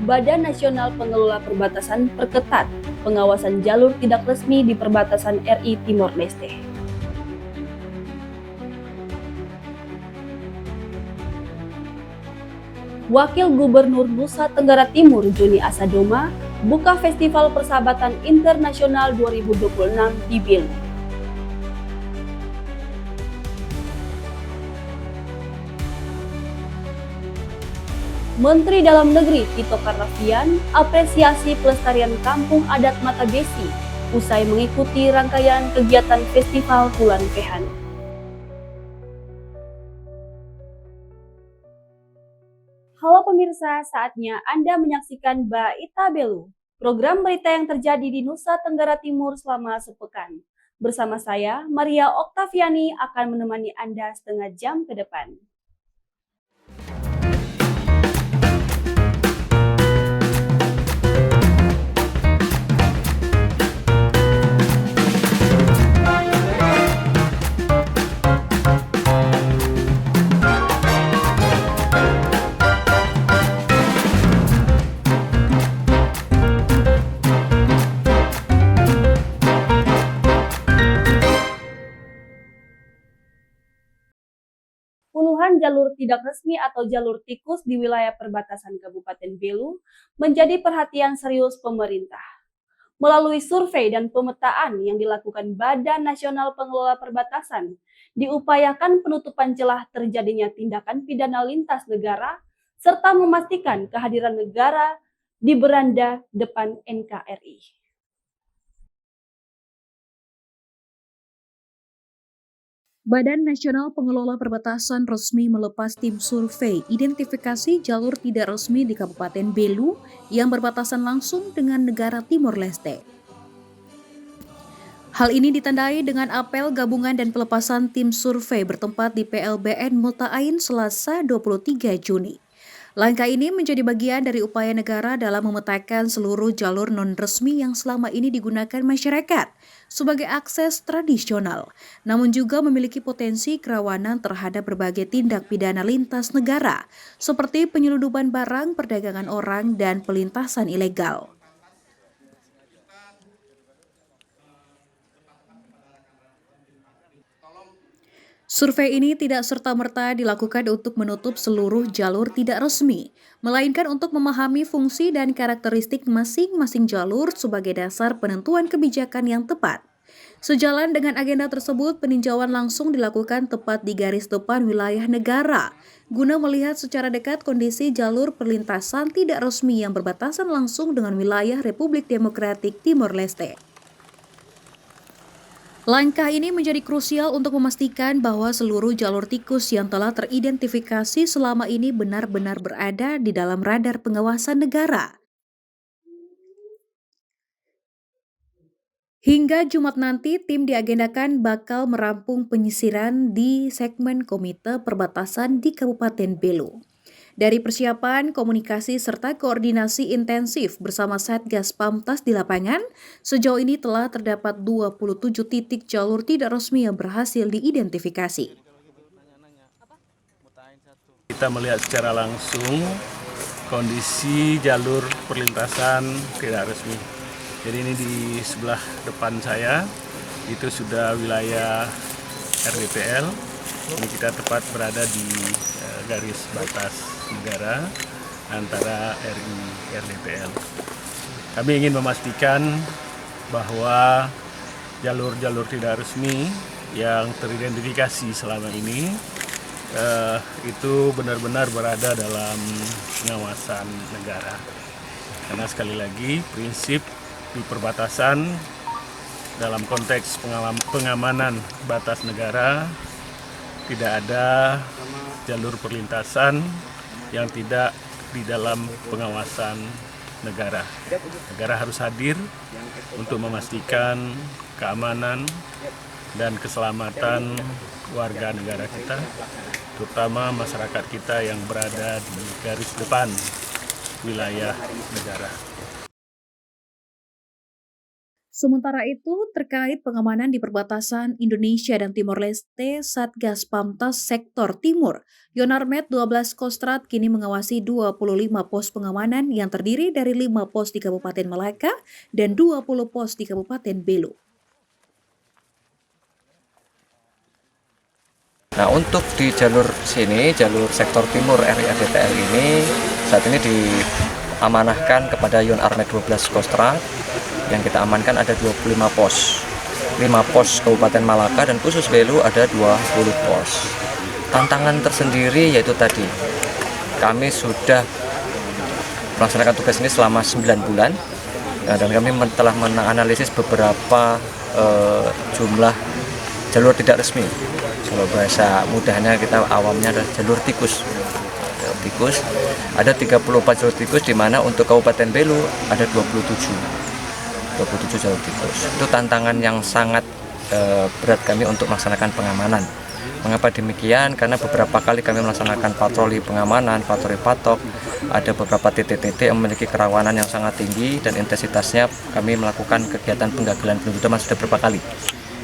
Badan Nasional Pengelola Perbatasan perketat pengawasan jalur tidak resmi di perbatasan RI Timor Leste. Wakil Gubernur Nusa Tenggara Timur Joni Asadoma buka Festival Persahabatan Internasional 2026 di Belu. Menteri Dalam Negeri Tito Karnavian apresiasi pelestarian kampung adat Matagesi usai mengikuti rangkaian kegiatan Festival Bulan Fehan. Halo pemirsa, saatnya Anda menyaksikan Baita Belu, program berita yang terjadi di Nusa Tenggara Timur selama sepekan. Bersama saya, Maria Oktaviani akan menemani Anda setengah jam ke depan. Puluhan jalur tidak resmi atau jalur tikus di wilayah perbatasan Kabupaten Belu menjadi perhatian serius pemerintah. Melalui survei dan pemetaan yang dilakukan Badan Nasional Pengelola Perbatasan, diupayakan penutupan celah terjadinya tindakan pidana lintas negara serta memastikan kehadiran negara di beranda depan NKRI. Badan Nasional Pengelola Perbatasan resmi melepas tim survei identifikasi jalur tidak resmi di Kabupaten Belu yang berbatasan langsung dengan negara Timor Leste. Hal ini ditandai dengan apel gabungan dan pelepasan tim survei bertempat di PLBN Mota Ain Selasa 23 Juni. Langkah ini menjadi bagian dari upaya negara dalam memetakan seluruh jalur non-resmi yang selama ini digunakan masyarakat sebagai akses tradisional, namun juga memiliki potensi kerawanan terhadap berbagai tindak pidana lintas negara, seperti penyelundupan barang, perdagangan orang, dan pelintasan ilegal. Survei ini tidak serta-merta dilakukan untuk menutup seluruh jalur tidak resmi, melainkan untuk memahami fungsi dan karakteristik masing-masing jalur sebagai dasar penentuan kebijakan yang tepat. Sejalan dengan agenda tersebut, peninjauan langsung dilakukan tepat di garis depan wilayah negara, guna melihat secara dekat kondisi jalur perlintasan tidak resmi yang berbatasan langsung dengan wilayah Republik Demokratik Timor Leste. Langkah ini menjadi krusial untuk memastikan bahwa seluruh jalur tikus yang telah teridentifikasi selama ini benar-benar berada di dalam radar pengawasan negara. Hingga Jumat nanti, tim diagendakan bakal merampung penyisiran di segmen Komite Perbatasan di Kabupaten Belu. Dari persiapan, komunikasi, serta koordinasi intensif bersama Satgas Pamtas di lapangan, sejauh ini telah terdapat 27 titik jalur tidak resmi yang berhasil diidentifikasi. Kita melihat secara langsung kondisi jalur perlintasan tidak resmi. Jadi ini di sebelah depan saya, itu sudah wilayah RDPL. Ini kita tepat berada di garis batas negara antara RI RDPL. Kami ingin memastikan bahwa jalur-jalur tidak resmi yang teridentifikasi selama ini itu benar-benar berada dalam pengawasan negara. Karena sekali lagi prinsip di perbatasan dalam konteks pengamanan batas negara tidak ada jalur perlintasan yang tidak di dalam pengawasan negara. Negara harus hadir untuk memastikan keamanan dan keselamatan warga negara kita, terutama masyarakat kita yang berada di garis depan wilayah negara. Sementara itu, terkait pengamanan di perbatasan Indonesia dan Timor Leste, Satgas Pamtas Sektor Timur, Yonarmet 12 Kostrad kini mengawasi 25 pos pengamanan yang terdiri dari 5 pos di Kabupaten Malaka dan 20 pos di Kabupaten Belu. Nah, untuk di jalur sini, jalur sektor timur RI/RDTL ini saat ini diamanahkan kepada Yonarmet 12 Kostrad. Yang kita amankan ada 25 pos. 5 pos Kabupaten Malaka dan khusus Belu ada 20 pos. Tantangan tersendiri yaitu tadi, kami sudah melaksanakan tugas ini selama 9 bulan dan kami telah menganalisis beberapa jumlah jalur tidak resmi. Kalau bahasa mudahnya kita awamnya adalah jalur tikus. Ada 34 jalur tikus, di mana untuk Kabupaten Belu ada 27 jalur tikus. Itu tantangan yang sangat berat kami untuk melaksanakan pengamanan. Mengapa demikian? Karena beberapa kali kami melaksanakan patroli pengamanan, patroli patok. Ada beberapa titik-titik yang memiliki kerawanan yang sangat tinggi dan intensitasnya kami melakukan kegiatan penggagalan penuntutan sudah beberapa kali.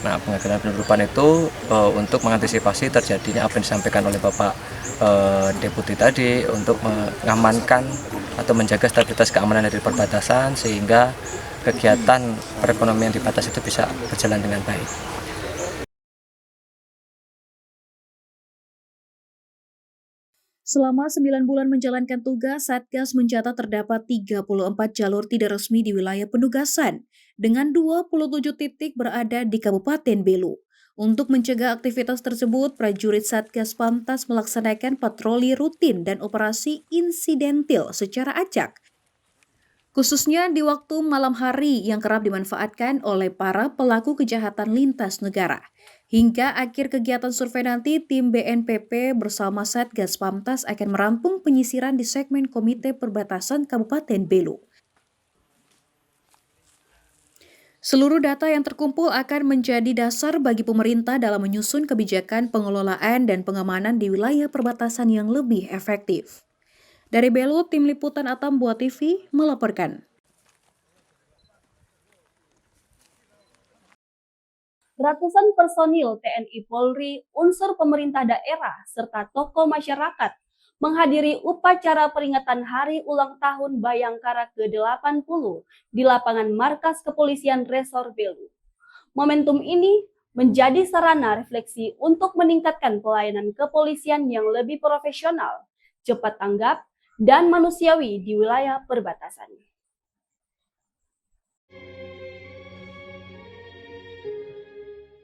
Nah, penggagalan penuntutan itu untuk mengantisipasi terjadinya apa yang disampaikan oleh Bapak Deputi tadi, untuk mengamankan atau menjaga stabilitas keamanan dari perbatasan sehingga kegiatan perekonomian di batas itu bisa berjalan dengan baik. Selama 9 bulan menjalankan tugas, Satgas mencatat terdapat 34 jalur tidak resmi di wilayah penugasan, dengan 27 titik berada di Kabupaten Belu. Untuk mencegah aktivitas tersebut, prajurit Satgas Pamtas melaksanakan patroli rutin dan operasi insidentil secara acak, khususnya di waktu malam hari yang kerap dimanfaatkan oleh para pelaku kejahatan lintas negara. Hingga akhir kegiatan survei nanti, tim BNPB bersama Satgas Pamtas akan merampung penyisiran di segmen Komite Perbatasan Kabupaten Belu. Seluruh data yang terkumpul akan menjadi dasar bagi pemerintah dalam menyusun kebijakan pengelolaan dan pengamanan di wilayah perbatasan yang lebih efektif. Dari Belu, Tim Liputan Atambua TV melaporkan. Ratusan personil TNI Polri, unsur pemerintah daerah, serta tokoh masyarakat menghadiri upacara peringatan Hari Ulang Tahun Bayangkara ke-80 di lapangan Markas Kepolisian Resor Belu. Momentum ini menjadi sarana refleksi untuk meningkatkan pelayanan kepolisian yang lebih profesional, cepat tanggap, dan manusiawi di wilayah perbatasan.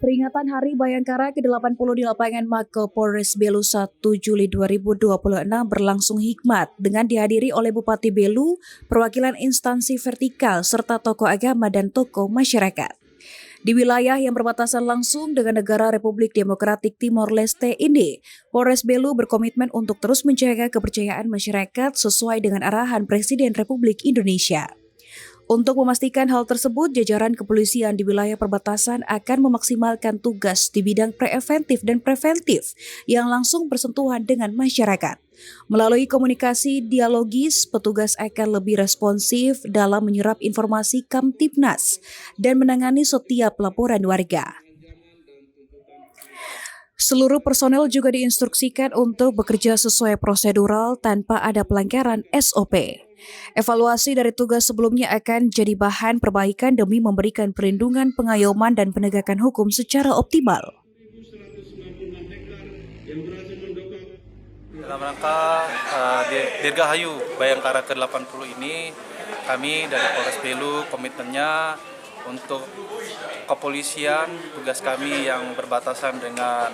Peringatan Hari Bayangkara ke-80 di lapangan Mako Polres Belu 1 Juli 2026 berlangsung hikmat dengan dihadiri oleh Bupati Belu, perwakilan instansi vertikal, serta tokoh agama dan tokoh masyarakat. Di wilayah yang berbatasan langsung dengan negara Republik Demokratik Timor Leste ini, Polres Belu berkomitmen untuk terus menjaga kepercayaan masyarakat sesuai dengan arahan Presiden Republik Indonesia. Untuk memastikan hal tersebut, jajaran kepolisian di wilayah perbatasan akan memaksimalkan tugas di bidang preventif dan preventif yang langsung bersentuhan dengan masyarakat. Melalui komunikasi dialogis, petugas akan lebih responsif dalam menyerap informasi Kamtibnas dan menangani setiap laporan warga. Seluruh personel juga diinstruksikan untuk bekerja sesuai prosedural tanpa ada pelanggaran SOP. Evaluasi dari tugas sebelumnya akan jadi bahan perbaikan demi memberikan perlindungan, pengayoman, dan penegakan hukum secara optimal. Dalam rangka Dirgahayu Bayangkara ke-80 ini, kami dari Polres Belu komitmennya untuk kepolisian, tugas kami yang berbatasan dengan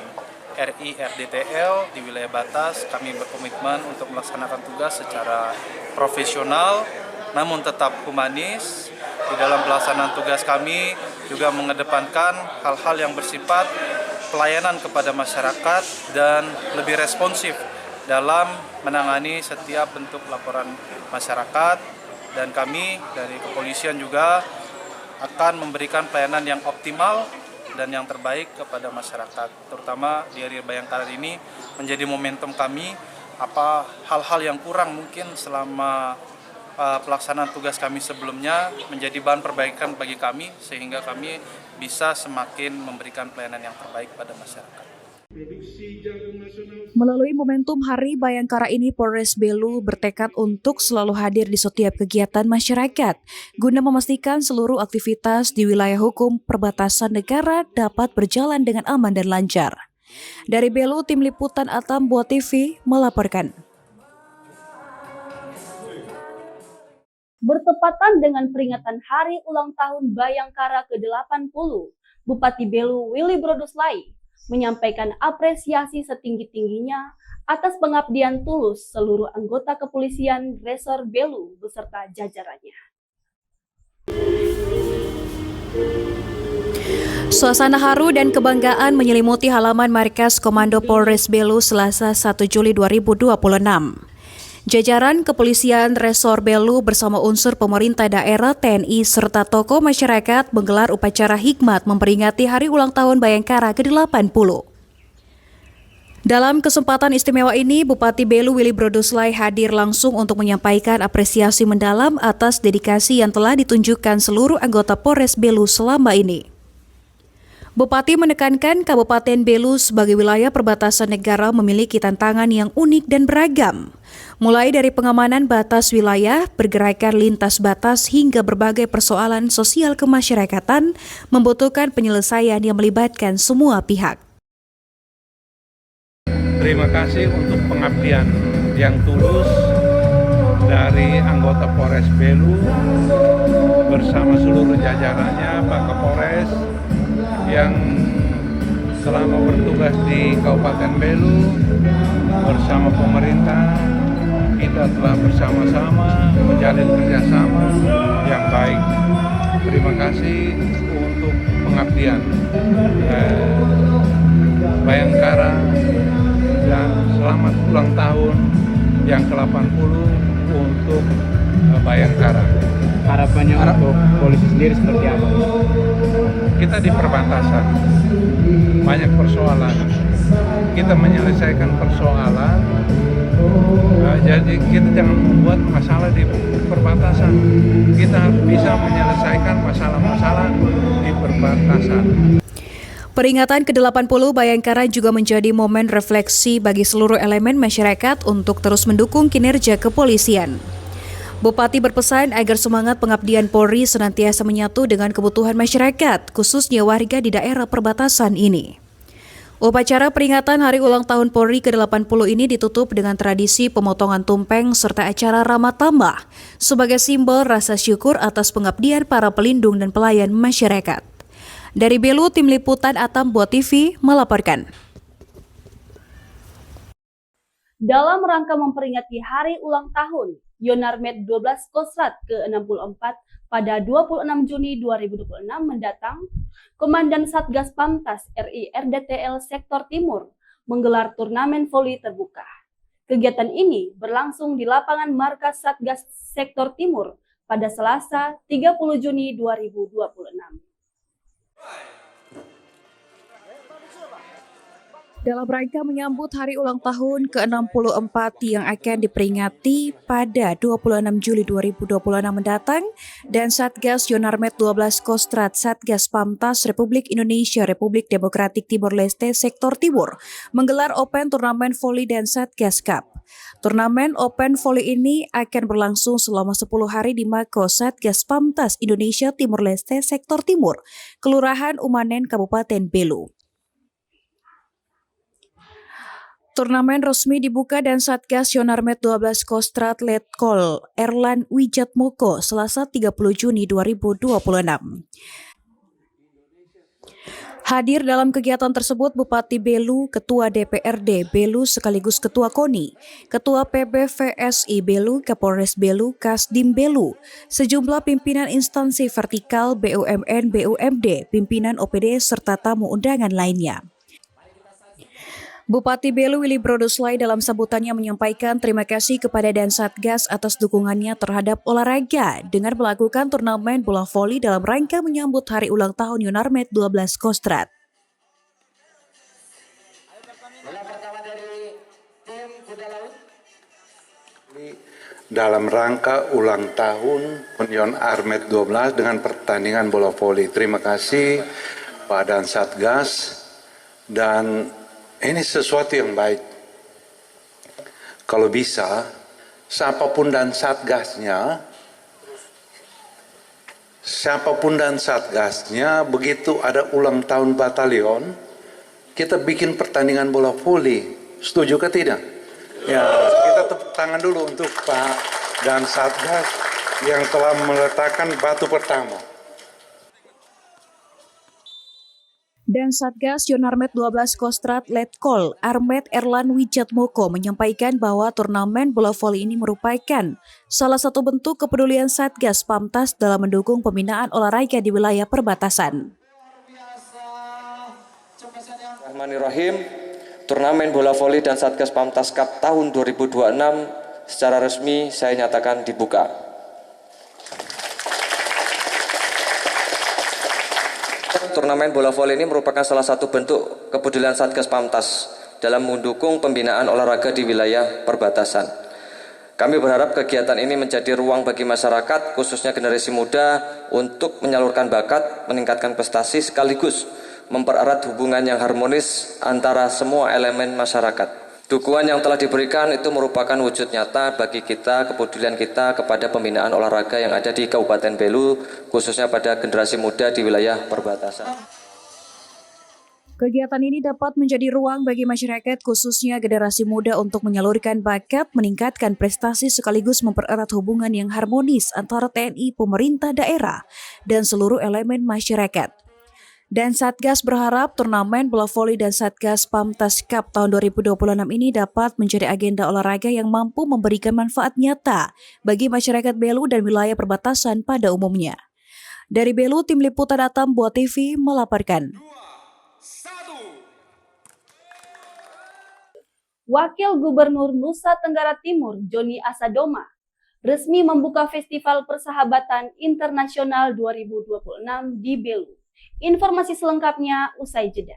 RI/RDTL di wilayah batas, kami berkomitmen untuk melaksanakan tugas secara profesional namun tetap humanis. Di dalam pelaksanaan tugas kami juga mengedepankan hal-hal yang bersifat pelayanan kepada masyarakat dan lebih responsif dalam menangani setiap bentuk laporan masyarakat, dan kami dari kepolisian juga akan memberikan pelayanan yang optimal dan yang terbaik kepada masyarakat, terutama di Hari Bayangkara ini menjadi momentum kami, apa hal-hal yang kurang mungkin selama pelaksanaan tugas kami sebelumnya menjadi bahan perbaikan bagi kami sehingga kami bisa semakin memberikan pelayanan yang terbaik pada masyarakat. Melalui momentum Hari Bayangkara ini, Polres Belu bertekad untuk selalu hadir di setiap kegiatan masyarakat guna memastikan seluruh aktivitas di wilayah hukum perbatasan negara dapat berjalan dengan aman dan lancar. Dari Belu, Tim Liputan Atam Buat TV melaporkan. Bertepatan dengan peringatan Hari Ulang Tahun Bayangkara ke-80, Bupati Belu Willy Broduslai menyampaikan apresiasi setinggi-tingginya atas pengabdian tulus seluruh anggota kepolisian Resor Belu beserta jajarannya. Suasana haru dan kebanggaan menyelimuti halaman markas Komando Polres Belu Selasa 1 Juli 2026. Jajaran kepolisian Resor Belu bersama unsur pemerintah daerah, TNI, serta tokoh masyarakat menggelar upacara hikmat memperingati Hari Ulang Tahun Bayangkara ke-80. Dalam kesempatan istimewa ini, Bupati Belu Willy Broduslai hadir langsung untuk menyampaikan apresiasi mendalam atas dedikasi yang telah ditunjukkan seluruh anggota Polres Belu selama ini. Bupati menekankan Kabupaten Belu sebagai wilayah perbatasan negara memiliki tantangan yang unik dan beragam, mulai dari pengamanan batas wilayah, pergerakan lintas batas, hingga berbagai persoalan sosial kemasyarakatan membutuhkan penyelesaian yang melibatkan semua pihak. Terima kasih untuk pengabdian yang tulus dari anggota Polres Belu bersama seluruh jajarannya, Pak Kapolres yang selama bertugas di Kabupaten Belu bersama pemerintah. Kita telah bersama-sama menjalin kerjasama yang baik. Terima kasih untuk pengabdian Bayangkara dan selamat ulang tahun yang ke-80 untuk Bayangkara. Harapannya untuk polisi sendiri seperti apa? Kita di perbatasan, banyak persoalan. Kita menyelesaikan persoalan, jadi kita jangan membuat masalah di perbatasan. Kita bisa menyelesaikan masalah-masalah di perbatasan. Peringatan ke-80 Bayangkara juga menjadi momen refleksi bagi seluruh elemen masyarakat untuk terus mendukung kinerja kepolisian. Bupati berpesan agar semangat pengabdian Polri senantiasa menyatu dengan kebutuhan masyarakat, khususnya warga di daerah perbatasan ini. Upacara peringatan Hari Ulang Tahun Polri ke-80 ini ditutup dengan tradisi pemotongan tumpeng serta acara ramah tamah sebagai simbol rasa syukur atas pengabdian para pelindung dan pelayan masyarakat. Dari Belu, Tim Liputan Atam Buat TV melaporkan. Dalam rangka memperingati Hari Ulang Tahun Yonarmet 12 Kostrat ke-64 pada 26 Juni 2026 mendatang, Komandan Satgas Pamtas RI RDTL Sektor Timur menggelar turnamen voli terbuka. Kegiatan ini berlangsung di lapangan markas Satgas Sektor Timur pada Selasa 30 Juni 2026. Dalam rangka menyambut Hari Ulang Tahun ke-64 yang akan diperingati pada 26 Juli 2026 mendatang, dan Satgas Yonarmet 12 Kostrat Satgas Pamtas Republik Indonesia Republik Demokratik Timor Leste Sektor Timur menggelar Open Turnamen Voli dan Satgas Cup. Turnamen Open Voli ini akan berlangsung selama 10 hari di Mako Satgas Pamtas Indonesia Timor Leste Sektor Timur, Kelurahan Umanen, Kabupaten Belu. Turnamen resmi dibuka dan Satgas Yonarmet 12 Kostrat Letkol Erlan Wijatmoko Selasa 30 Juni 2026. Hadir dalam kegiatan tersebut Bupati Belu, Ketua DPRD Belu sekaligus Ketua KONI, Ketua PBVSI Belu, Kapolres Belu, Kasdim Belu, sejumlah pimpinan instansi vertikal BUMN, BUMD, pimpinan OPD, serta tamu undangan lainnya. Bupati Belu Willy Broduslai dalam sambutannya menyampaikan terima kasih kepada Dan Satgas atas dukungannya terhadap olahraga dengan melakukan turnamen bola voli dalam rangka menyambut Hari Ulang Tahun Yonarmet 12 Kostrat. Bola pertama dari tim kuda laut. dalam rangka ulang tahun Union Armet 12 dengan pertandingan bola voli. Terima kasih Pak Dan Satgas, dan ini sesuatu yang baik. Kalau bisa, siapapun dan satgasnya, begitu ada ulang tahun batalion, kita bikin pertandingan bola voli. Setuju ke tidak? Ya, kita tepuk tangan dulu untuk Pak dan Satgas yang telah meletakkan batu pertama. Dan Satgas Yonarmet 12 Kostrad Letkol Armet Erlan Wijatmoko menyampaikan bahwa turnamen bola voli ini merupakan salah satu bentuk kepedulian Satgas Pamtas dalam mendukung pembinaan olahraga di wilayah perbatasan. Bismillahirrahmanirrahim. Turnamen bola voli dan Satgas Pamtas Cup tahun 2026 secara resmi saya nyatakan dibuka. Turnamen bola voli ini merupakan salah satu bentuk kepedulian Satgas Pamtas dalam mendukung pembinaan olahraga di wilayah perbatasan. Kami berharap kegiatan ini menjadi ruang bagi masyarakat, khususnya generasi muda, untuk menyalurkan bakat, meningkatkan prestasi, sekaligus mempererat hubungan yang harmonis antara semua elemen masyarakat. Dukungan yang telah diberikan itu merupakan wujud nyata bagi kita, kepedulian kita kepada pembinaan olahraga yang ada di Kabupaten Belu, khususnya pada generasi muda di wilayah perbatasan. Kegiatan ini dapat menjadi ruang bagi masyarakat, khususnya generasi muda, untuk menyalurkan bakat, meningkatkan prestasi, sekaligus mempererat hubungan yang harmonis antara TNI, pemerintah daerah, dan seluruh elemen masyarakat. Dan Satgas berharap turnamen bola voli dan Satgas Pamtas Cup tahun 2026 ini dapat menjadi agenda olahraga yang mampu memberikan manfaat nyata bagi masyarakat Belu dan wilayah perbatasan pada umumnya. Dari Belu, Tim Liputan Atam Buat TV melaporkan. Wakil Gubernur Nusa Tenggara Timur, Joni Asadoma, resmi membuka Festival Persahabatan Internasional 2026 di Belu. Informasi selengkapnya usai jeda.